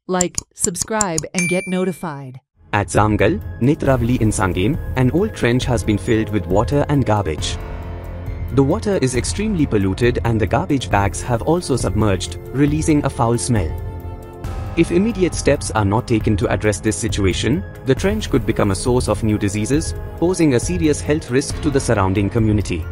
Like, subscribe and get notified. At Zamgal, Netravali in Sangem, an old trench has been filled with water and garbage. The water is extremely polluted and the garbage bags have also submerged, releasing a foul smell. If immediate steps are not taken to address this situation, the trench could become a source of new diseases, posing a serious health risk to the surrounding community.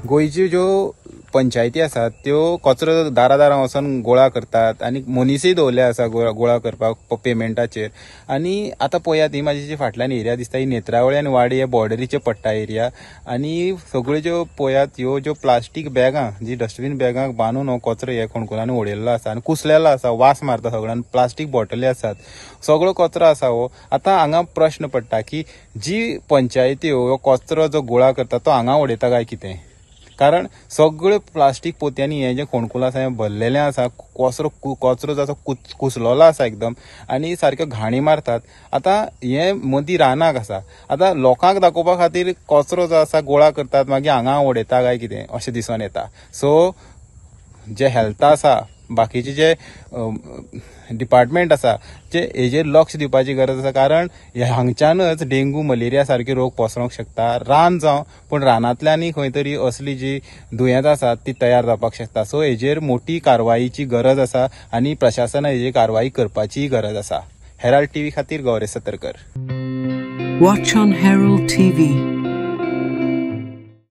गोयच्यो ज्यो पंचायती आसात त्यो कचरो दारादारां वचून गोळा करतात आनी मनीसय दवरले आसा गोळा करपाक पेमेंटाचेर. आनी आतां पळयात ही म्हाजी जी फाटल्यान एरिया दिसता ही नेत्रावळी आनी वाडी हे बॉर्डरीचे पडटा एरिया. आनी सगळ्यो ज्यो पळयात ह्यो ज्यो प्लास्टीक बॅगां जी डस्टबीन बॅगांक बांदून हो कचरो हे कोणकोणांनी उडयल्लो आसा आनी कुसलेलो आसा, वास मारता सगळ्यांक. प्लास्टीक बॉटली आसात, सगळो कचरो आसा हो. आतां हांगा प्रश्न पडटा की जी पंचायती हो कचरो जो गोळा करता तो हांगा उडयता काय कितें. कारण सगळे प्लास्टीक पोत्यांनी हे जे कोणकुल आसा हें भरलेलें आसा. कचरो जो आसा कुसलोलो आसा एकदम आनी सारक्यो घाणी मारतात. आतां हे मदीं रानाक आसा. आतां लोकांक दाखोवपा खातीर कचरो जो आसा गोळा करतात मागीर हांगा उडयता काय कितें अशें दिसून येता. सो जे हेल्थ आसा, बाकीचे जे डिपार्टमेंट आसा जे हेजेर लक्ष दिवपाची गरज आसा. कारण हांगच्यानच डेंगू मलेरिया सारखे रोग पसरोंक शकता. रान जावं पण रानांतल्यानय खंय तरी असली जी दुयेंत आसात ती तयार जावपाक शकता. सो हेजेर मोठी कारवायेची गरज आसा आनी प्रशासनान हेजेर कारवाई करपाची गरज आसा. हेराल्ड टीव्ही खातीर Gauresh Satarkar. Watch on Herald TV.